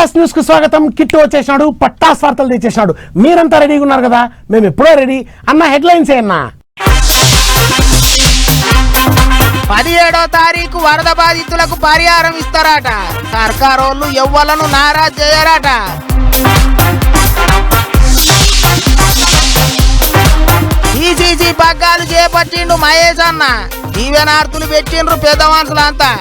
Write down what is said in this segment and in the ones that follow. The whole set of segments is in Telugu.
పట్టాస్ న్యూస్ కు స్వాగతం. కిట్టు వచ్చేసాడు, పట్టాస్ వార్తలు తెచ్చేసాడు. మీరంతా రెడీగా ఉన్నారు కదా? మేము ఎప్పుడో రెడీ అన్న. హెడ్లైన్స్ అన్నా. 17వ తారీఖు వరద బాధితులకు పరిహారం ఇస్తారట. సర్కారోళ్ళు ఎవ్వలను నారాజ్ చేయరట. ఈసీసీ పగ్గాలు చేపట్టిండు మహేష్ అన్న. దీవెనార్తులు పెట్టిండ్రు పెద్ద మనుషులంతా.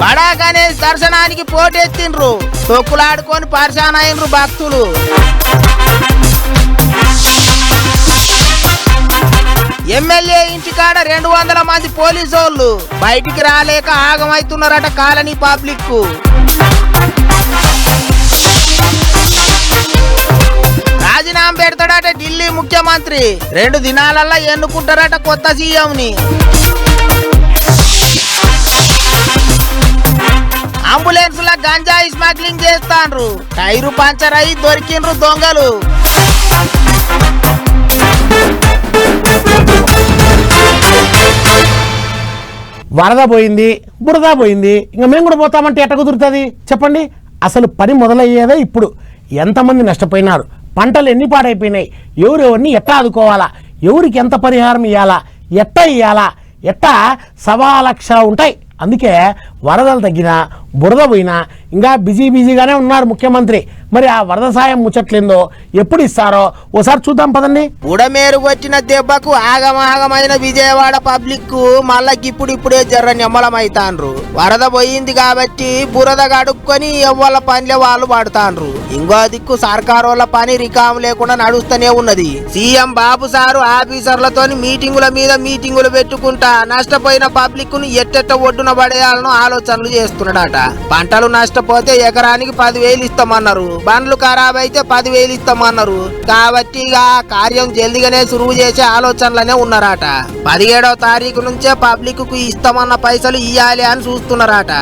బడా గణేష్ దర్శనానికి పోటెత్తిండ్రు. తొక్కులాడుకొని పరిశాన్ అయినరు భక్తులు. ఎమ్మెల్యే ఇంటికాడ 200 మంది పోలీసోళ్ళు బయటికి రాలేక ఆగమైతున్నారట కాలనీ పబ్లిక్ కు. రాజీనామా పెడతాడట ఢిల్లీ ముఖ్యమంత్రి. 2 దినాలల్లా ఎన్నుకుంటారట కొత్త సీఎంని. అంబులెన్స్ ల గంజాయి స్మగ్లింగ్ చేస్తాండ్రు. టైరు పంచర్ అయి దొరికిండ్రు దొంగలు. వరద పోయింది, బురద పోయింది, ఇంకా మేము కూడా పోతామంటే ఎట్ట కుదురుతుంది చెప్పండి? అసలు పని మొదలయ్యేదే ఇప్పుడు. ఎంతమంది నష్టపోయినారు, పంటలు ఎన్ని పాడైపోయినాయి, ఎవరెవరిని ఎట్టా ఆదుకోవాలా, ఎవరికి ఎంత పరిహారం ఇవ్వాలా, ఎట్టా ఇవ్వాలా, ఎట్టా 1.25 లక్షలు ఉంటాయి. అందుకే వరదలు తగ్గినా బురద పోయినా ఇంకా బిజీగానే ఉన్నారు ముఖ్యమంత్రి. మరి ఆ వరద సాయం ముచ్చట్లేందో ఎప్పుడు ఇస్తారో ఓసారి చూద్దాం పదండి. బుడమేరు కొట్టిన దెబ్బకు ఆగమాగమైన విజయవాడ పబ్లిక్ మళ్ళా ఇప్పుడిప్పుడే జర్ర నిమ్మలమైతాండ్రు. వరద పోయింది కాబట్టి బురద గడుక్కొని ఎవ్వల పనిలే వాళ్ళు పడతాండ్రు. ఇంకో దిక్కు సర్కారోళ్ళ పని రికాం లేకుండా నడుస్తూనే ఉన్నది. సీఎం బాబు సారు ఆఫీసర్లతో మీటింగుల మీద మీటింగులు పెట్టుకుంటా నష్టపోయిన పబ్లిక్ ను ఎట్టెట్ట ఒడ్డున పడేయాలను ఆలోచనలు చేస్తున్నాడట. పంటలు నష్టపోతే ఎకరానికి 10,000 ఇస్తామన్నారు. బండ్లు ఖరాబ్ అయితే 10,000 ఇస్తామన్నారు. కాబట్టి ఇక కార్యం జల్దిగానే సురువు చేసే ఆలోచనలనే ఉన్నారట. 17వ తారీఖు నుంచే పబ్లిక్ కు ఇస్తామన్న పైసలు ఇయ్యాలి అని చూస్తున్నారట.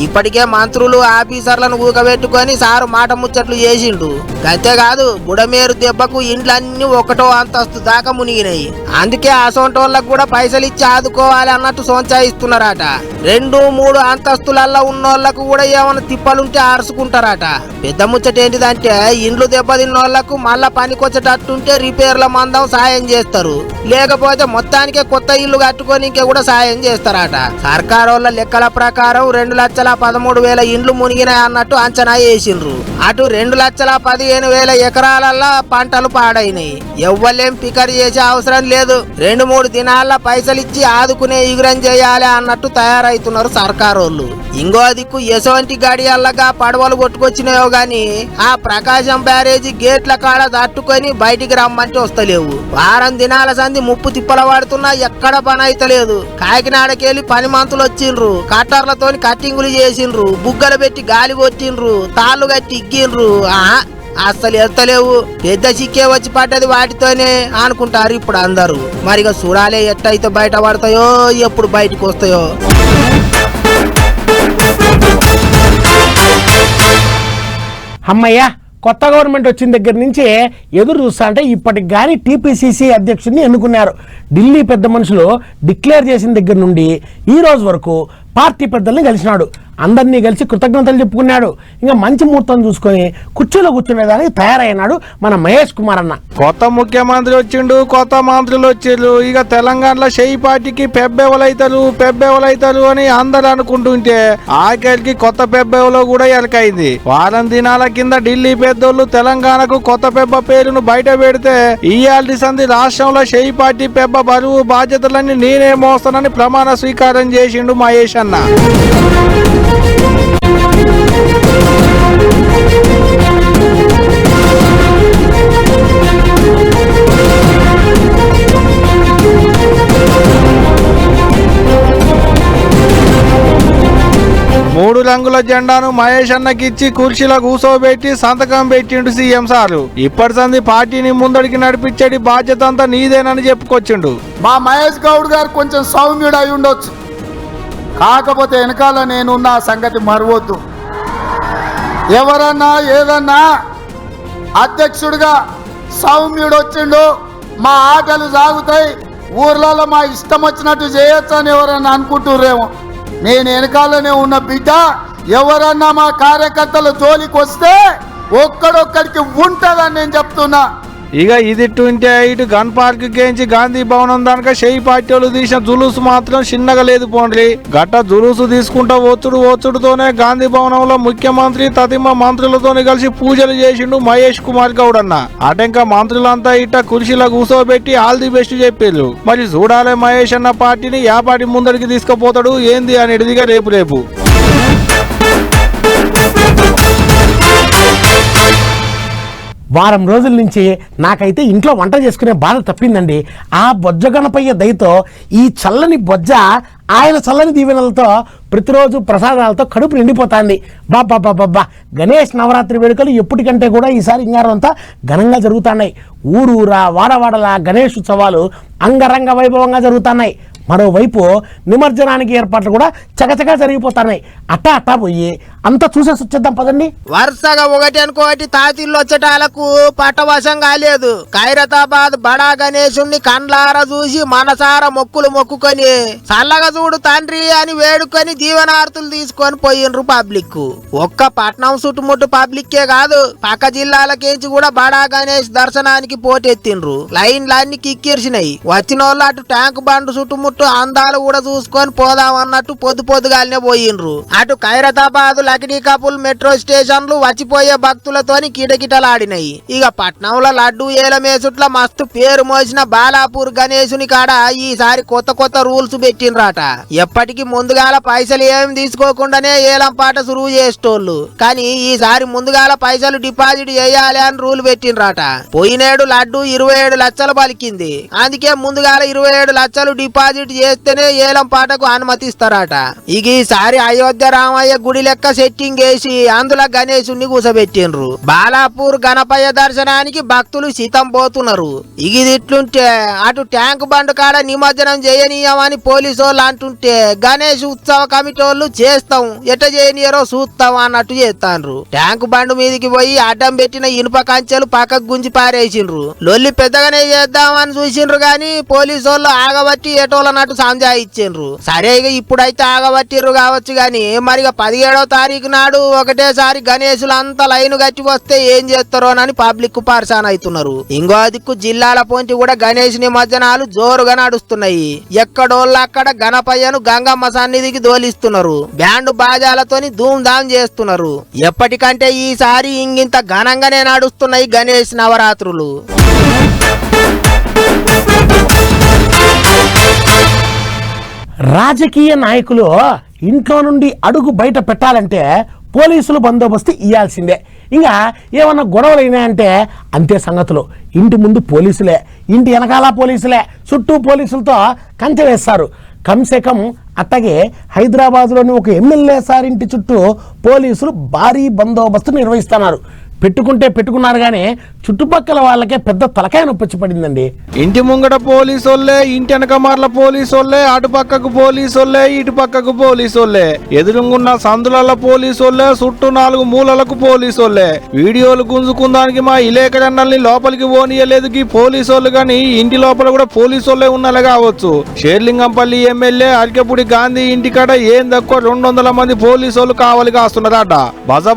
ఇప్పటికే మంత్రులు ఆఫీసర్లను ఊగబెట్టుకొని సారు మాట ముచ్చట్లు చేసిండు. అంతేకాదు బుడమేరు దెబ్బకు ఇండ్లన్నీ 1వ అంతస్తు దాకా మునిగినాయి. అందుకే అసొంటోళ్ళకు కూడా పైసలు ఇచ్చి ఆదుకోవాలి అన్నట్టు సోంచాయిస్తున్నారట. 2-3 అంతస్తులల్లో ఉన్నోళ్లకు కూడా ఏమైనా తిప్పలుంటే ఆరుసుకుంటారట. పెద్ద ముచ్చట ఏంటిదంటే ఇండ్లు దెబ్బతిన్నోళ్లకు మళ్ళా పనికొచ్చేటట్టుంటే రిపేర్ల మందం సాయం చేస్తారు. లేకపోతే మొత్తానికే కొత్త ఇల్లు కట్టుకొని ఇంకే కూడా సాయం చేస్తారట. సర్కారోళ్ళ లెక్కల ప్రకారం 2,13,000 ఇండ్లు మునిగినాయి అన్నట్టు అంచనా వేసిండ్రు. అటు 2,15,000 ఎకరాలల్లా పంటలు పాడైనాయి. ఎవ్వలేం పికర్ చేసే అవసరం లేదు. 2-3 దినాల్లో పైసలు ఇచ్చి ఆదుకునే ఇగురం చేయాలి అన్నట్టు తయారైతున్నారు సర్కారోళ్ళు. ఇంకో దిక్కు ఎసోంటి గడియల్లగా పడవలు కొట్టుకొచ్చినాయో గాని ఆ ప్రకాశం బ్యారేజీ గేట్ల కాడ తట్టుకొని బయటికి రమ్మంటే వస్తలేవు. వారం దినాల సంది ముప్పు తిప్పల పడుతున్నా ఎక్కడ పని అయితలేదు. కాకినాడకెళ్ళి పని మంతులు వచ్చిండ్రు. కట్టర్లతోని కట్టింగులు చేసిండ్రు. బుగ్గలు పెట్టి గాలి కొట్టిండ్రు. తాళ్ళు కట్టి ఇగ్గిండ్రు. అస్సలు ఎత్తలేవు. పెద్ద చిక్కే వచ్చి పడ్డది వాటితోనే అనుకుంటారు ఇప్పుడు అందరూ. మరిగా చూడాలే ఎట్టయితే బయట పడతాయో ఎప్పుడు బయటకు వస్తాయో. అమ్మయ్యా, కొత్త గవర్నమెంట్ వచ్చిన దగ్గర నుంచి ఎదురు చూస్తా అంటే ఇప్పటికి కానీ టీపీసీసీ అధ్యక్షుడిని ఎన్నుకున్నారు. ఢిల్లీ పెద్ద మనుషులు డిక్లేర్ చేసిన దగ్గర నుండి ఈ రోజు వరకు పార్టీ పెద్దల్ని కలిసినాడు. అందరినీ కలిసి కృతజ్ఞతలు చెప్పుకున్నాడు. ఇంకా మంచి ముహూర్తం చూసుకొని కుర్చీలో కూర్చునేదానికి తయారైనాడు మన మహేష్ కుమార్ అన్న. కొత్త ముఖ్యమంత్రి వచ్చిండు, కొత్త మంత్రులు వచ్చిండ్రు. ఇక తెలంగాణలో షెయి పార్టీకి పెబ్బెవలైతారు అని అందరు అనుకుంటుంటే ఆఖరికి కొత్త పెబ్బెవలో కూడా ఎలకైంది. వారం దినాల కింద ఢిల్లీ పెద్దోళ్ళు తెలంగాణకు కొత్త పెబ్బ పేరును బయట పెడితే ఇయాల్టి సంది రాష్ట్రంలో షెయి పార్టీ పెబ్బ బరువు బాధ్యతలన్నీ నేనే మోస్తానని ప్రమాణ స్వీకారం చేసిండు మహేష్ అన్న. మూడు రంగుల జెండాను మహేష్ అన్నకిచ్చి కుర్చీలో కూసోబెట్టి సంతకం పెట్టిండు సీఎం సారు. ఇప్పటి సంది పార్టీని ముందడికి నడిపించేది బాధ్యత అంతా నీదేనని చెప్పుకొచ్చిండు. మా మహేష్ గౌడ్ గారు కొంచెం సౌమ్యుడు అయి ఉండొచ్చు, కాకపోతే వెనకాల నేనున్న సంగతి మరవద్దు. ఎవరన్నా ఏదన్నా అధ్యక్షుడిగా సౌమ్యుడు వచ్చిండు, మా ఆటలు సాగుతాయి, ఊర్లలో మా ఇష్టం వచ్చినట్టు చేయొచ్చు అని ఎవరన్నా అనుకుంటుర్రేమో. నేను వెనకాలనే ఉన్న బిడ్డ, ఎవరన్నా మా కార్యకర్తల జోలికి వస్తే ఒక్కడొక్కడికి ఉంటుందని నేను చెప్తున్నా. ఇక ఇది ఉంటే ఇటు గన్ పార్క్ గేంచి గాంధీ భవనం దానిక షెయి పార్టీ వాళ్ళు తీసిన జులుసు మాత్రం చిన్నగా లేదు పోండ్రి. గట్ట జులుసు తీసుకుంటా వచ్చుడుతోనే గాంధీ భవనంలో ముఖ్యమంత్రి తదిమ మంత్రులతోని కలిసి పూజలు చేసిండు మహేష్ కుమార్ గౌడ్ అన్న. అటెంక మంత్రులంతా ఇట్ట కుర్చీలో కూర్చోబెట్టి ఆల్ ది బెస్ట్ చెప్పారు. మరి చూడాలే మహేష్ అన్న పార్టీని యా పార్టీ ముందరికి తీసుకుపోతాడు ఏంది అనేటిదిగా రేపు వారం రోజుల నుంచి నాకైతే ఇంట్లో వంట చేసుకునే బాధ తప్పిందండి. ఆ బొజ్జ గణపయ్య దయతో ఈ చల్లని బొజ్జ ఆయన చల్లని దీవెనలతో ప్రతిరోజు ప్రసాదాలతో కడుపు నిండిపోతుంది. బాబా గణేష్ నవరాత్రి వేడుకలు ఎప్పటికంటే కూడా ఈసారి ఇంగారం అంతా ఘనంగా జరుగుతున్నాయి. ఊరూరా వాడవాడలా గణేష్ ఉత్సవాలు అంగరంగ వైభవంగా జరుగుతున్నాయి. మరోవైపు నిమజ్జనానికి ఏర్పాట్లు కూడా చకచకా జరిగిపోతున్నాయి. అట్టా పోయి అంతా చూసేసి వచ్చేద్దాం పదండి. వరుసగా ఒకటి అనుకోటి తాతిళ్ళు వచ్చేటాలకు పట్టవశం కాలేదు. ఖైరతాబాద్ బడా గణేశుణ్ణి కండ్లారా చూసి మనసారా మొక్కులు మొక్కుకొని చల్లగా చూడు తండ్రి అని వేడుకొని దీవెనార్తులు తీసుకొని పోయిండ్రు పబ్లిక్. ఒక్క పట్నం చుట్టుముట్టు పబ్లిక్కే కాదు, పక్క జిల్లాలకేంచి కూడా బడా గణేష్ దర్శనానికి పోటెత్తిండ్రు. లైన్లన్నీ కిక్కిర్చినాయి. వచ్చిన వాళ్ళు అటు ట్యాంక్ బండ్ చుట్టుముట్టు అందాలు కూడా చూసుకొని పోదామన్నట్టు పొద్దుగాలనే పోయిండ్రు. అటు ఖైరతాబాద్ లకిడీ కపుల్ మెట్రో స్టేషన్లు వచ్చిపోయే భక్తులతోని కిటకిటలాడినాయి. ఇక పట్నంలో లడ్డు ఏలమేసుట్ల మస్తు పేరు మోసిన బాలాపూర్ గణేశుని కాడ ఈసారి కొత్త రూల్స్ పెట్టిండ్రాట. ఎప్పటికి ముందుగాల పైసలు ఏమి తీసుకోకుండానే ఏలం పాట సురువు చేసేటోళ్ళు, కానీ ఈసారి ముందుగాల పైసలు డిపాజిట్ చేయాలి అని రూల్ పెట్టిండ్రాట. పోయినేడు లడ్డు 27 లక్షలు పలికింది. అందుకే ముందుగాల 27 లక్షలు డిపాజిట్ చేస్తేనే ఏలం పాటకు అనుమతిస్తారట. ఇక ఈసారి అయోధ్య రామయ్య గుడి లెక్క సెట్టింగ్ వేసి అందులో గణేశుని కూసబెట్టిండ్రు. బాలాపూర్ గణపయ్య దర్శనానికి భక్తులు సితం పోతున్నారు. ఇట్లుంటే అటు ట్యాంక్ బండ్ కాడ నిమజ్జనం చేయనీయమని పోలీసు వాళ్ళు అంటుంటే గణేష్ ఉత్సవ కమిటీ వాళ్ళు చేస్తాం ఎట్ట చేయనీయరో చూస్తాం అన్నట్టు చేస్తాండ్రు. ట్యాంక్ బండ్ మీదకి పోయి అడ్డం పెట్టిన ఇనుప కంచెలు పక్కకు గుంజి పారేసిండ్రు. లొల్లి పెద్దగానే చేద్దామని చూసిండ్రు గాని పోలీసు వాళ్ళు ఆగబట్టి ఎటోలన్నట్టు సంజాయిచ్చిండ్రు. సరే ఇక ఇప్పుడైతే ఆగబట్టిర్రు కావచ్చు గాని మరిగా 17వ తారీఖు నాడు ఒకటేసారి గణేశులు అంతా లైన్ గట్టి వస్తే ఏం చేస్తారోనని పబ్లిక్ పరేషాన్ అవుతున్నారు. ఇంకో దిక్కు జిల్లాల పొంటి కూడా గణేష్ నిమజ్జనాలు జోరుగా నడుస్తున్నాయి. ఎక్కడోళ్ళు అక్కడ గణపయ్యను గంగమ్మ సన్నిధికి దోలిస్తున్నారు. బ్యాండ్ బాజాలతోని ధూమ్ధాం చేస్తున్నారు. ఎప్పటికంటే ఈసారి ఇంగింత ఘనంగానే నడుస్తున్నాయి గణేష్ నవరాత్రులు. రాజకీయ నాయకులు ఇంట్లో నుండి అడుగు బయట పెట్టాలంటే పోలీసులు బందోబస్తు ఇవ్వాల్సిందే. ఇంకా ఏమన్నా గొడవలు అయినాయంటే అంతే సంగతులు. ఇంటి ముందు పోలీసులే, ఇంటి వెనకాల పోలీసులే, చుట్టూ పోలీసులతో కంచె వేస్తారు. కమ్సే కమ్ అట్టగే హైదరాబాద్లోని ఒక ఎమ్మెల్యే సార్ ఇంటి చుట్టూ పోలీసులు భారీ బందోబస్తు నిర్వహిస్తున్నారు. పెట్టుకున్నారు కానీ చుట్టుపక్కల వాళ్ళకే పెద్ద తలకాయ నొప్పి పడిందండి. ఇంటి ముంగట పోలీసోళ్లే, ఇంటి వెనకమార్ల పోలీసోళ్లే, అటు పక్కకు పోలీసోళ్లే, ఇటు పక్కకు పోలీసోళ్లే, ఎదురుగున్న సందుల పోలీసోళ్లే, చుట్టూ 4 మూలలకు పోలీసోళ్లే. వీడియోలు గుంజుకుందానికి మా ఇలేకరన్నల్ని లోపలికి పోనీయలేదు ఈ పోలీసోళ్లు. గాని ఇంటి లోపల కూడా పోలీసోళ్లే ఉన్నలే కావచ్చు. షేర్లింగంపల్లి ఎమ్మెల్యే అరికెపూడి గాంధీ ఇంటికాడ ఏం తక్కువ 200 మంది పోలీసోళ్లు కావలి కాస్తున్నారట.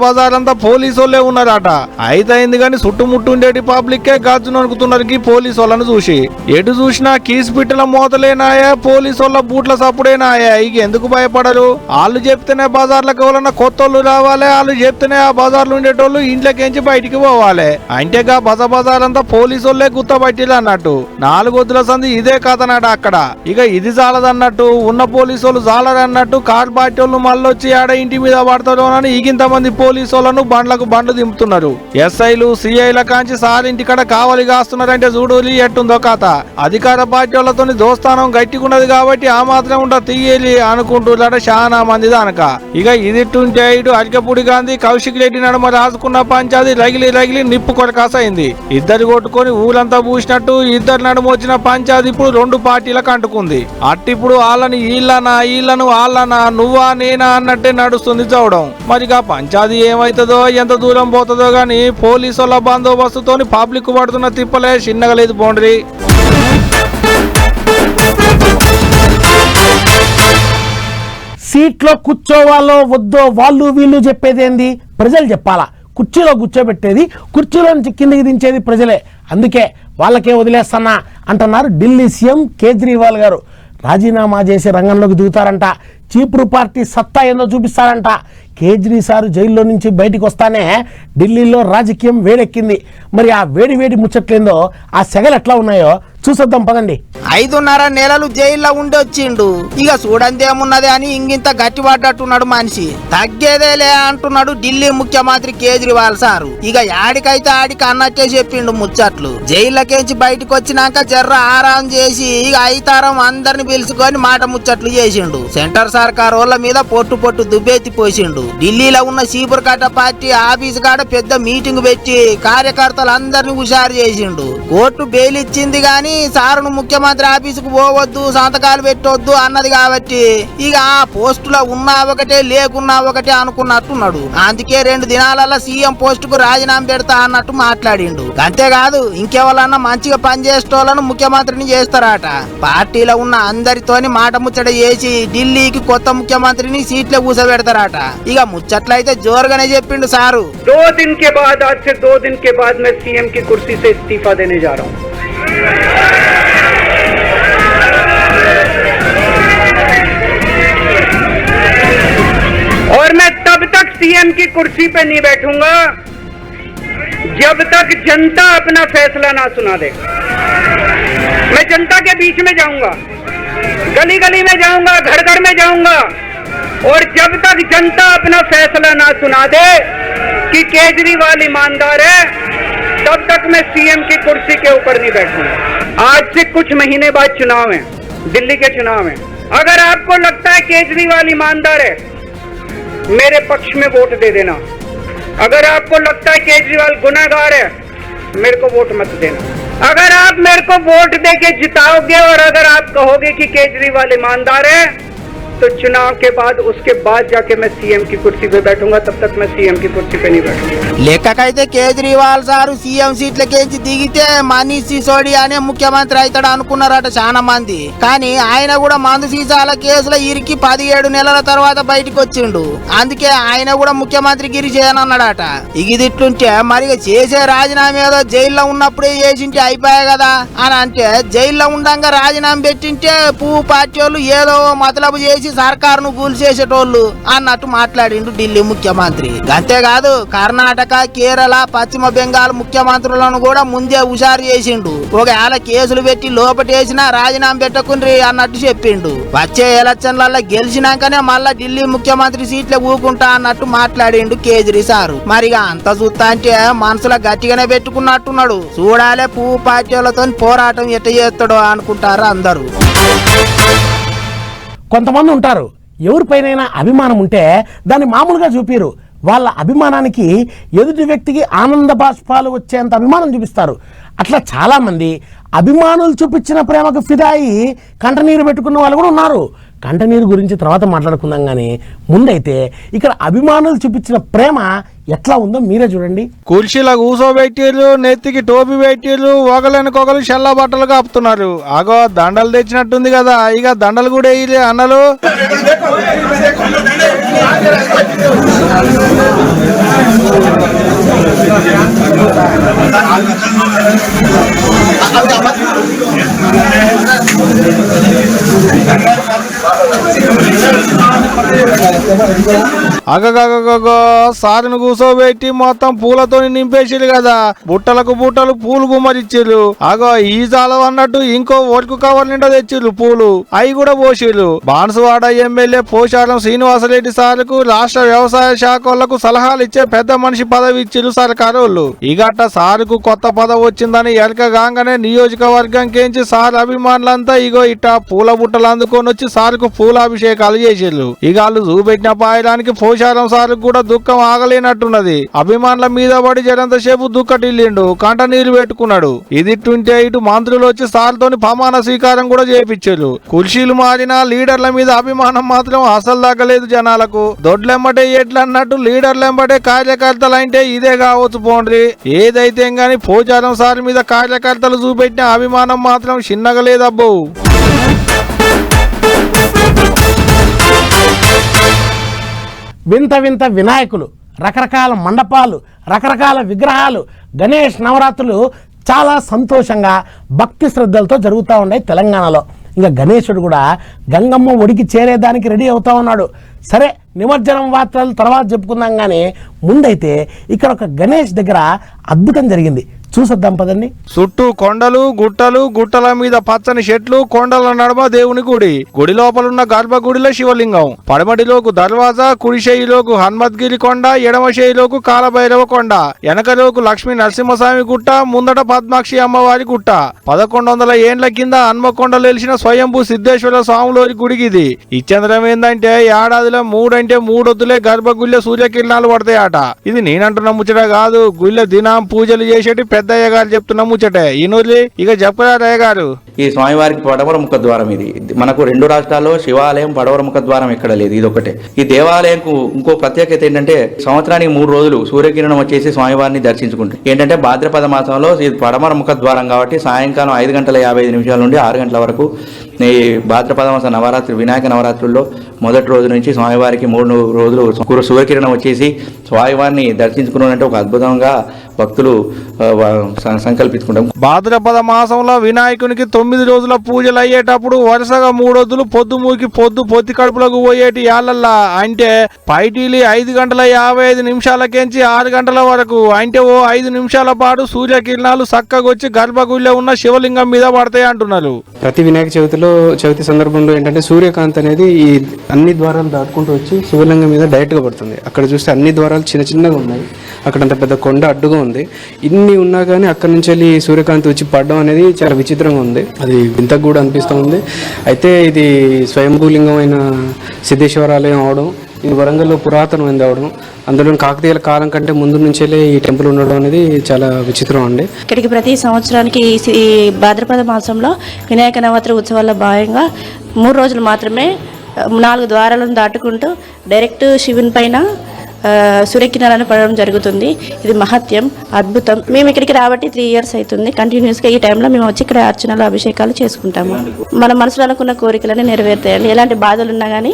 బజారంతా పోలీసోళ్లే ఉన్నారట. అయితయింది గాని చుట్టుముట్టు ఉండేటి పబ్లిక్కే గజ్జు నొనుకుతున్నారు ఈ పోలీసు వాళ్ళను చూసి. ఎటు చూసినా కీసు పిట్టల మోతలేనాయా, పోలీసు వాళ్ళ బూట్ల సప్పుడేనాయా. ఇక ఎందుకు భయపడరు? వాళ్ళు చెప్తేనే బజార్లకు ఎవరన్నా కొత్తోళ్ళు రావాలి, వాళ్ళు చెప్తేనే ఆ బజార్లు ఉండేటోళ్ళు ఇంట్లోకించి బయటికి పోవాలి. అంటేగా బజారంతా పోలీసు వాళ్ళే గుత్తబట్టిలు అన్నట్టు. 4 వద్దుల సంది ఇదే కథనాట అక్కడ. ఇక ఇది చాలదన్నట్టు ఉన్న పోలీసు వాళ్ళు చాలరన్నట్టు కార్ పార్టీ వాళ్ళు మళ్ళొచ్చి ఆడ ఇంటి మీద పడతారు అని ఇంతమంది పోలీసు వాళ్ళను బండ్లు దింపుతున్నారు. ఎస్ఐలు సిఐల కాంచి సారింటికాడ కావలి కాస్తున్నారంటే చూడోలి ఎట్టుందో కథ. అధికార పార్టీ వాళ్ళతో దోస్తానం గట్టికున్నది కాబట్టి ఆ మాత్రం ఉండ తీయాలి అనుకుంటున్నారట చాలా మంది దానక. ఇక ఇదిట్టుంటే ఇటు అరికెపూడి గాంధీ కౌశిక్ రెడ్డి నడుమ రాసుకున్న పంచాది రగిలి నిప్పు కొరకాసైంది. ఇద్దరు కొట్టుకొని ఊరంతా పూసినట్టు ఇద్దరు నడుమ వచ్చిన పంచాది ఇప్పుడు 2 పార్టీలకు అంటుకుంది. అట్టిప్పుడు వాళ్ళని వీళ్ళను వాళ్ళనా నువ్వా నేనా అన్నట్టే నడుస్తుంది చూడడం. మరిగా పంచాది ఏమైతుందో ఎంత దూరం పోతుందో గాని పోలీసుల బందోబస్తుతోని పబ్లిక్ పడుతున్న తిప్పలే చిన్నగా లేదు పోండ్రి. సీట్లో కూర్చోవాలో వద్దో వాళ్ళు వీళ్ళు చెప్పేదేంది, ప్రజలు చెప్పాలా. కుర్చీలో కూర్చోబెట్టేది, కుర్చీలో నుంచి కిందికి దించేది ప్రజలే. అందుకే వాళ్ళకే వదిలేస్తున్నా అంటున్నారు ఢిల్లీ సీఎం కేజ్రీవాల్ గారు. రాజీనామా చేసి రంగంలోకి దిగుతారంట. చీపురు పార్టీ సత్తా ఏందో చూపిస్తారంట. కేజ్రీ సారు జైల్లో నుంచి బయటికి వస్తానే ఢిల్లీలో రాజకీయం వేడెక్కింది. మరి ఆ వేడి ముచ్చట్లేందో, ఆ సెగలు ఎట్లా ఉన్నాయో చూసొద్దాం పదండి. 5.5 నెలలు జైల్లో ఉండొచ్చిండు. ఇక చూడందేమున్నది అని ఇంగింత గట్టిపడ్డట్టున్నాడు మనిషి. తగ్గేదేలే అంటున్నాడు ఢిల్లీ ముఖ్యమంత్రి కేజ్రీవాల్ సారు. ఇక యాడికైతే ఆడికి అన్నట్టే చెప్పిండు ముచ్చట్లు. జైల్లోకేంచి బయటకు వచ్చినాక జర్ర ఆరాం చేసి ఇక ఐతారం అందరిని పిలుచుకొని మాట ముచ్చట్లు చేసిండు. సెంటర్ సర్కార్ వాళ్ళ మీద పొట్టు దుబ్బెత్తి పోసిండు. ఢిల్లీలో ఉన్న చీపురుకట్ట పార్టీ ఆఫీసు కాడ పెద్ద మీటింగ్ పెట్టి కార్యకర్తలందరినీ హుషారు చేసిండు. కోర్టు బెయిల్ ఇచ్చింది గాని సారును ముఖ్యమంత్రి ఆఫీసుకు పోవద్దు, సంతకాలు పెట్టొద్దు అన్నది కాబట్టి ఇక ఆ పోస్టులో ఉన్నా ఒకటే లేకున్నా ఒకటే అనుకున్నట్టున్నాడు. అందుకే 2 దినాలలో సీఎం పోస్టుకు రాజీనామా పెడతా అన్నట్టు మాట్లాడిండు. అంతేకాదు ఇంకెవరన్నా మంచిగా పనిచేసేటోళ్లను ముఖ్యమంత్రిని చేస్తారట. పార్టీలో ఉన్న అందరితోని మాట ముచ్చట చేసి ఢిల్లీకి కొత్త ముఖ్యమంత్రిని సీట్లో కూసబెడతారట. ఇక ముచ్చట్లయితే జోరుగానే చెప్పిండు సారు. 2 दिन के बाद, आज से 2 दिन के बाद मैं सीएम की कुर्सी से इस्तीफा देने जा रहा हूं। और मैं तब तक सीएम की कुर्सी पे नहीं बैठूंगा जब तक जनता अपना फैसला ना सुना दे। मैं जनता के बीच में जाऊंगा, गली गली में जाऊंगा, घर घर में जाऊंगा, और जब तक जनता अपना फैसला ना सुना दे कि केजरीवाल ईमानदार है, तब तक मैं सीएम की कुर्सी के ऊपर नहीं बैठूंगा। आज से कुछ महीने बाद चुनाव है, दिल्ली के चुनाव है। अगर आपको लगता है केजरीवाल ईमानदार है, मेरे पक्ष में वोट दे देना। अगर आपको लगता है केजरीवाल गुनहगार है, मेरे को वोट मत देना। अगर आप मेरे को वोट देके जिताओगे और अगर आप कहोगे कि केजरीवाल ईमानदार है, तो चुनाव के बाद उसके बाद जाके मैं सीएम की कुर्सी पे बैठूंगा, तब तक मैं सीएम की कुर्सी पे नहीं बैठूंगा। లెక్కకైతే కేజ్రీవాల్ సారు సీఎం సీట్లకేంచి దిగితే మనీష్ సిసోడియా అనే ముఖ్యమంత్రి అవుతాడు అనుకున్నారట చాలా మంది. కానీ ఆయన కూడా మందు సీసాల కేసులో ఇరికి 17 నెలల తర్వాత బయటకు వచ్చిండు. అందుకే ఆయన కూడా ముఖ్యమంత్రి గిరి చేయనన్నాడట. ఇగిదిట్లుంటే మరి చేసే రాజీనామా ఏదో జైల్లో ఉన్నప్పుడే చేసింటే అయిపోయా కదా అని అంటే, జైల్లో ఉండంగా రాజీనామా పెట్టింటే పువ్వు పార్టీ వాళ్ళు ఏదో మతలబు చేసి సర్కారును కూల్చేసేటోళ్ళు అన్నట్టు మాట్లాడిండు ఢిల్లీ ముఖ్యమంత్రి. అంతేకాదు కర్ణాటక, కేరళ, పశ్చిమ బెంగాల్ ముఖ్యమంత్రులను కూడా ముందే హుషారు చేసిండు. ఒకవేళ కేసులు పెట్టి లోపటేసినా రాజీనామా పెట్టకుండ్రి అన్నట్టు చెప్పిండు. వచ్చే ఎలక్షన్లలో గెలిచినాకనే మళ్ళా ఢిల్లీ ముఖ్యమంత్రి సీట్లే ఊకుంటా అన్నట్టు మాట్లాడిండు కేజ్రీ సారు. మరిగా అంత చూస్తా అంటే మనసులో గట్టిగానే పెట్టుకున్నట్టున్నాడు. చూడాలే పువ్వు పార్టీలతో పోరాటం ఎట్ట చేస్తాడో అనుకుంటారు అందరూ. కొంతమంది ఉంటారు, ఎవరిపైనైనా అభిమానం ఉంటే దాన్ని మామూలుగా చూపిరు. వాళ్ళ అభిమానానికి ఎదుటి వ్యక్తికి ఆనంద బాష్పాలు వచ్చేంత అభిమానం చూపిస్తారు. అట్లా చాలామంది అభిమానులు చూపించిన ప్రేమకు ఫిదాయి కంటనీరు పెట్టుకున్న వాళ్ళు కూడా ఉన్నారు. కంటనీరు గురించి తర్వాత మాట్లాడుకుందాం, కానీ ముందైతే ఇక్కడ అభిమానులు చూపించిన ప్రేమ ఎట్లా ఉందో మీరే చూడండి. కుర్చీలో కూసోబెట్టిర్రు, నెత్తికి టోపీ పెట్టిర్రు, ఒకరికొకరు చెల్ల బట్టలు కాపుతున్నారు. అగో దండలు తెచ్చినట్టుంది కదా, ఇక దండలు కూడా వేయలే అన్నలు. అగగగగో సారును కూసోబెట్టి మొత్తం పూలతో నింపేసిరు కదా, బుట్టలకు బుట్టలు పూలు గుమ్మరిచ్చిర్రు. అగో ఈ చాలవు అన్నట్టు ఇంకో ఓటుకు కవర్ నిండా తెచ్చిర్రు పూలు, అవి కూడా పోసిర్రు. బాన్సువాడ ఎమ్మెల్యే పోచారం శ్రీనివాసరెడ్డి సార్కు రాష్ట్ర వ్యవసాయ శాఖ వాళ్లకు సలహాలు ఇచ్చే పెద్ద మనిషి పదవి ఇచ్చిర్రు సర్కారు వాళ్ళు. ఇగట్ట సారుకు కొత్త పదవి వచ్చిందని ఎలకగానే నియోజకవర్గం కేంచి సార్ అభిమానులంతా ఇగో ఇట్ట పూల బుట్టలు అందుకొని వచ్చి సారుకు పూలాభిషేకాలు చేసిర్రు. ఇక వాళ్ళు చూపెట్టిన పాయడానికి పోచారం సార్కు కూడా దుఃఖం ఆగలేనట్టున్నది. అభిమానుల మీద పడి జరంతసేపు దుఃఖటిల్లిండు, కంట నీళ్లు పెట్టుకున్నాడు. ఇదిట్టుంటే ఇటు మంత్రులు వచ్చి సార్తోని ప్రమాణ స్వీకారం కూడా చేపించారు. కుర్చీలు మారినా లీడర్ల మీద అభిమానం మాత్రం అసలు తగ్గలేదు జనాలకు. దొడ్లెంబటే ఎట్లన్నట్టు లీడర్లెంబటే కార్యకర్తలు అంటే ఇదే కావచ్చు పోండ్రి. ఏదైతే గాని పోచారం సార్ మీద కార్యకర్తలు చూపెట్టిన అభిమానం మాత్రం చిన్నగా లేదబ్బో. వింత వింత వినాయకులు, రకరకాల మండపాలు, రకరకాల విగ్రహాలు, గణేష్ నవరాత్రులు చాలా సంతోషంగా భక్తి శ్రద్ధలతో జరుగుతూ ఉన్నాయి తెలంగాణలో. ఇంకా గణేశుడు కూడా గంగమ్మ ఒడికి చేరేదానికి రెడీ అవుతా ఉన్నాడు. సరే, నిమజ్జనం వార్తలు తర్వాత చెప్పుకుందాం, కానీ ముందైతే ఇక్కడ ఒక గణేష్ దగ్గర అద్భుతం జరిగింది, చూసొద్దాం పదండి. చుట్టూ కొండలు గుట్టలు, గుట్టల మీద పచ్చని చెట్లు, కొండల నడుమ దేవుని గుడి. గుడి లోపలున్న గర్భగుడిలో శివలింగం. పడమటిలోకు దర్వాజా, కుడి చేయిలోకు హనుమద్గిరి కొండ, ఎడమ చేయిలోకు కాలభైరవ కొండ, వెనకలోకు లక్ష్మీ నరసింహస్వామి గుట్ట, ముందట పద్మాక్షి అమ్మవారి గుట్ట. 1100 ఏండ్ల కింద హన్మకొండలో వెలిసిన స్వయంభూ సిద్ధేశ్వర స్వాములోని గుడికి ఇది. ఇచ్చంద్రం ఏందంటే ఏడాదిలో 3 అంటే 3 వద్దులే గర్భగుడిలో సూర్యకిరణాలు పడతాయట. ఇది నేనంటున్న ముచ్చట కాదు, గుళ్ళ దినం పూజలు చేసేటి పెద్దయ్య గారు చెప్తున్న ముచ్చటే. ఈనూరి ఇక చెప్పరారయ్య గారు. ఈ స్వామివారికి పడవర ముఖ ద్వారం ఇది. మనకు 2 రాష్ట్రాల్లో శివాలయం పడవర ముఖ ద్వారం ఎక్కడ లేదు, ఇది ఒకటే. ఈ దేవాలయంకు ఇంకో ప్రత్యేకత ఏంటంటే సంవత్సరానికి 3 రోజులు సూర్యకిరణం వచ్చేసి స్వామివారిని దర్శించుకుంటాం. ఏంటంటే భాద్రపద మాసంలో ఇది పడమర ముఖ ద్వారం కాబట్టి సాయంకాలం 5:55 నుండి 6 గంటల వరకు ఈ భాద్రపద మాస నవరాత్రి వినాయక నవరాత్రుల్లో మొదటి రోజు నుంచి స్వామివారికి 3 రోజులు సూర్యకిరణం వచ్చేసి స్వామివారిని దర్శించుకున్నట్టు ఒక అద్భుతంగా భక్తులు సంకల్పించుకుంటాం. భాద్రపద మాసంలో వినాయకునికి 9 రోజుల పూజలు అయ్యేటప్పుడు వరుసగా 3 రోజులు పొద్దుమూకి పొత్తి కడుపులకు పోయేటి యాళ్ళల్లా అంటే పైటీలి 5:55 6 గంటల వరకు అంటే ఓ 5 నిమిషాల పాటు సూర్యకిరణాలు చక్కగొచ్చి గర్భగుడిలో ఉన్న శివలింగం మీద పడతాయి అంటున్నారు. ప్రతి వినాయక చవితి సందర్భంలో ఏంటంటే సూర్యకాంతి అనేది ఈ అన్ని ద్వారాలు దాటుకుంటూ వచ్చి శివలింగం మీద డైరెక్ట్గా పడుతుంది. అక్కడ చూస్తే అన్ని ద్వారాలు చిన్నగా ఉన్నాయి, అక్కడ అంత పెద్ద కొండ అడ్డుగా ఉంది. ఇన్ని ఉన్నా కానీ అక్కడ నుంచి వెళ్ళి సూర్యకాంతి వచ్చి పడడం అనేది చాలా విచిత్రంగా ఉంది, అది వింతకు కూడా అనిపిస్తూ ఉంది. అయితే ఇది స్వయంభూలింగం అయిన సిద్ధేశ్వరాలయం అవడం, ఇది వరంగల్లో పురాతనమైనది అవడం, అందులో కాకతీయుల కాలం కంటే ముందు నుంచేలే ఈ టెంపుల్ ఉండడం అనేది చాలా విచిత్రం అండి. ఇక్కడికి ప్రతి సంవత్సరానికి ఈ భాద్రపద మాసంలో వినాయక నవరాత్రి ఉత్సవాల్లో భాగంగా 3 రోజులు మాత్రమే 4 ద్వారాలను దాటుకుంటూ డైరెక్ట్ శివుని పైన సూర్యకిరణాలను పడడం జరుగుతుంది. ఇది మహత్యం, అద్భుతం. మేము ఇక్కడికి రాబట్టి 3 ఇయర్స్ అవుతుంది. కంటిన్యూస్గా ఈ టైంలో మేము వచ్చి ఇక్కడ అర్చనలు అభిషేకాలు చేసుకుంటాము. మన మనసులో అనుకున్న కోరికలని నెరవేరుతాయండి, ఎలాంటి బాధలు ఉన్నా కానీ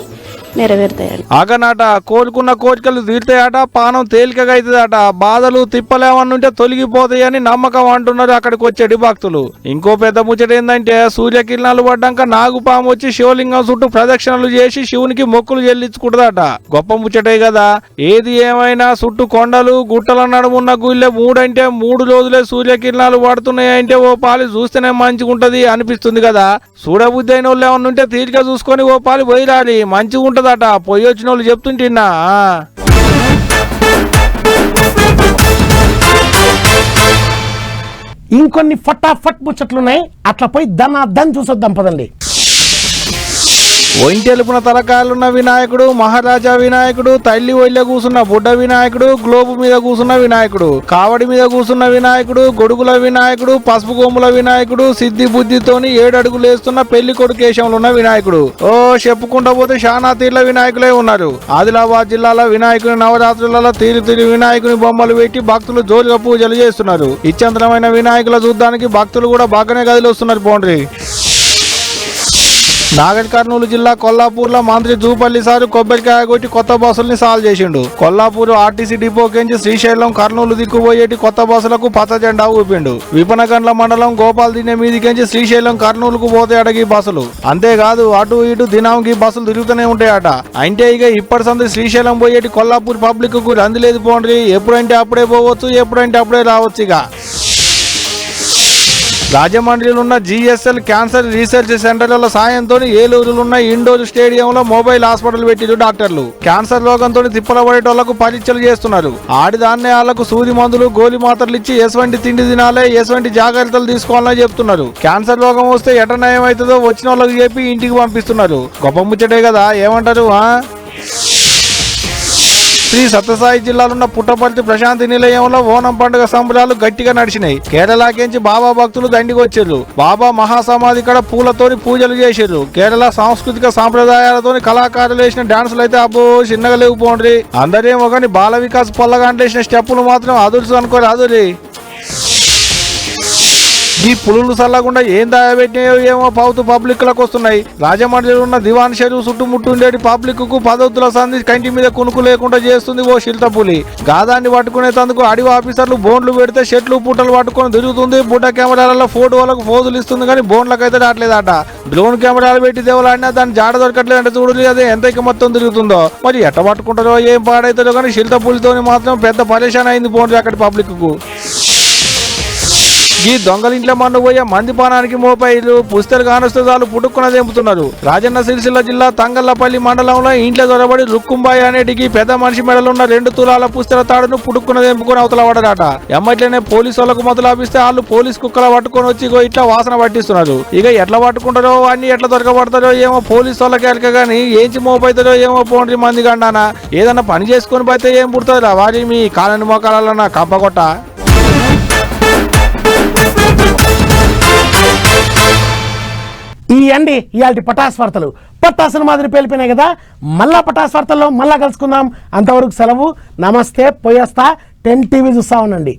నెరవేరుతాయండి. ఆగనాట కోలుకున్న కోరికలు తీరుతాయట, పానం తేలికగా అవుతుందట, బాధలు తిప్పలేమన్నుంటే తొలగిపోతాయని నమ్మకం అంటున్నారు అక్కడికి వచ్చేటి భక్తులు. ఇంకో పెద్ద ముచ్చట ఏంటంటే సూర్యకిరణాలు పడ్డాక నాగుపాము వచ్చి శివలింగం చుట్టూ ప్రదక్షిణలు చేసి శివునికి మొక్కులు చెల్లించుకుంటుందట. గొప్ప ముచ్చటే కదా. ఏది ఏమైనా చుట్టూ కొండలు గుట్టల నడుమున్న గుళ్ళే 3 అంటే 3 రోజులే సూర్యకిరణాలు పడుతున్నాయంటే ఓ పాలి చూస్తేనే మంచిగుంటది అనిపిస్తుంది కదా. చూడబుద్ధి అయిన వాళ్ళు ఏమన్నా ఉంటే తీరిక చూసుకొని ఓ పాలి పోయిరాలి, మంచిగా ఉంటదట. పోయి వచ్చిన వాళ్ళు చెప్తుంటిన్నా. ఇంకొన్ని ఫటాఫట్ ముచ్చట్లున్నాయి, అట్లా పోయి దన్ చూసొద్దాం పదండి. ఒంటెలుపున తలకాయలున్న వినాయకుడు, మహారాజా వినాయకుడు, తల్లి ఒళ్ళ కూసున్న బుడ్డ వినాయకుడు, గ్లోబు మీద కూసున్న వినాయకుడు, కావడి మీద కూసున్న వినాయకుడు, గొడుగుల వినాయకుడు, పసుపు కొమ్ముల వినాయకుడు, సిద్ధి బుద్ధితోని 7 అడుగులు వేస్తున్న పెళ్లి కొడుకు కేశంలో ఉన్న వినాయకుడు. ఓ చెప్పుకుంటా పోతే శానా తీర్ల వినాయకులే ఉన్నారు. ఆదిలాబాద్ జిల్లాలో వినాయకుని నవరాత్రులలో తీరు వినాయకుని బొమ్మలు పెట్టి భక్తులు జోరుగా పూజలు చేస్తున్నారు. ఇచ్చంతరమైన వినాయకుల చూడ్డానికి భక్తులు కూడా బాగానే గదిలో వస్తున్నారు. పోండ్రి నాగర్ కర్నూలు జిల్లా కొల్లాపూర్లో మంత్రి జూపల్లి సారు కొబ్బరికాయ కొట్టి కొత్త బస్సుల్ని సాల్వ్ చేసిండు. కొల్లాపూర్ ఆర్టీసీ డిపోకించి శ్రీశైలం కర్నూలు దిక్కుపోయేటి కొత్త బస్సులకు పచ్చ జెండా ఊపిండు. విపనగండ్ల మండలం గోపాల్ దిన్నె మీదికించి శ్రీశైలం కర్నూలుకు పోతే అడగి బస్సులు. అంతేకాదు అటు ఇటు దినాంకి బస్సులు తిరుగుతూనే ఉంటాయట. అంటే ఇక ఇప్పటి సంది శ్రీశైలం పోయేటి కొల్లాపూర్ పబ్లిక్ కు రందిలేదు. పోండ్రి ఎప్పుడంటే అప్పుడే పోవచ్చు, ఎప్పుడంటే అప్పుడే రావచ్చు. ఇక రాజమండ్రిలో ఉన్న GSL క్యాన్సర్ రీసెర్చ్ సెంటర్ల సాయంతో ఏలూరులో ఉన్న ఇండోర్ స్టేడియంలో మొబైల్ హాస్పిటల్ పెట్టిరు డాక్టర్లు. క్యాన్సర్ రోగంతో తిప్పల పడేటోళ్లకు పరీక్షలు చేస్తున్నారు. ఆడిదాన్నే వాళ్లకు సూది మందులు గోలి మాత్రలు ఇచ్చి ఎటువంటి తిండి తినాలే, ఎటువంటి జాగ్రత్తలు తీసుకోవాలని చెప్తున్నారు. క్యాన్సర్ రోగం వస్తే ఎట నయం అవుతుందో వచ్చిన వాళ్ళకి చెప్పి ఇంటికి పంపిస్తున్నారు. గొప్ప ముచ్చటే కదా, ఏమంటారు? శ్రీ సత్యసాయి జిల్లాలో పుట్టపర్తి ప్రశాంతి నిలయంలో ఓనం పండుగ సంబరాలు గట్టిగా నడిచినాయి. కేరళకేంచి బాబా భక్తులు దండికి వచ్చారు. బాబా మహాసమాధి కడ పూలతోని పూజలు చేశారు. కేరళ సాంస్కృతిక సాంప్రదాయాలతోని కళాకారులు వేసిన డాన్సులు అయితే అబ్బో చిన్నగా లేవు. పోండ్రి అందరేమో కానీ బాల వికాస్ పొల్లగాంట్లు వేసిన స్టెప్పులు మాత్రం అదుర్సు అనుకోరు. అదురి ఈ పులులు సల్లకుండా ఏం దాయబెట్టినాయో ఏమో పావుతూ పబ్లిక్ లకు వస్తున్నాయి. రాజమండ్రిలో ఉన్న దివాన్ చెరువు చుట్టుముట్టుండేటి పబ్లిక్ కు పదవుతుల సంధి కంటి మీద కునుకు లేకుండా చేస్తుంది ఓ చిరుతపులి. గాదాన్ని పట్టుకునేందుకు అడవి ఆఫీసర్లు బోన్లు పెడితే చెట్లు పుట్టలు పట్టుకొని తిరుగుతుంది. బుడ్డ కెమెరాలలో ఫోటోలకు ఫోజులు ఇస్తుంది కానీ బోన్లకైతే రావట్లేదట. డ్రోన్ కెమెరాలు పెట్టి దేవాలన్నా దాన్ని జాడ దొరకట్లేదంటే చూడలేదు. అదే ఎంత మొత్తం తిరుగుతుందో మరి ఎట్ట పట్టుకుంటారో ఏం పాడైతుందో కానీ చిరుతపులితోని మాత్రం పెద్ద పరేషాన్ అయింది పోండి అక్కడి పబ్లిక్ కు. ఈ దొంగలింట్ల మన్ను పోయే మంది పానానికి మోపైలు పుస్తలు కానొస్తాలు పుట్టుకున్న తెంపుతున్నారు. రాజన్న సిరిసిల్ల జిల్లా తంగళ్లపల్లి మండలంలో ఇంట్లో దొరబడి రుక్కుంబాయి అనేటికి పెద్ద మనిషి మెడలున్న 2 తులాల పుస్తల తాడును పుట్టుకున్న తెంపుకొని అవతల పడరాట. ఎమ్మట్లనే పోలీసు వాళ్ళకు మొదలాపిస్తే వాళ్ళు పోలీసు కుక్కల పట్టుకొని వచ్చి ఇట్లా వాసన పట్టిస్తున్నారు. ఇక ఎట్లా పట్టుకుంటారో అన్ని ఎట్లా దొరకబడతారో ఏమో పోలీసు వాళ్ళకి ఎలక గానీ ఏంచి మోపైతారో ఏమో పోండ్రి మంది గండానా. ఏదన్నా పని చేసుకొని పోతే ఏం పుడుతుందిరా వారి మీ కాలని మోకాలన్నా కంపకొట్ట. ఇయాల్టి పటాస్ వార్తలు పట్టాసుల మాదిరి పేలిపోయినాయి కదా. మళ్ళా పటాస్ వార్తల్లో మళ్ళా కలుసుకుందాం. అంతవరకు సెలవు. నమస్తే. పోయేస్తా. 10 టీవీ చూస్తా ఉండండి.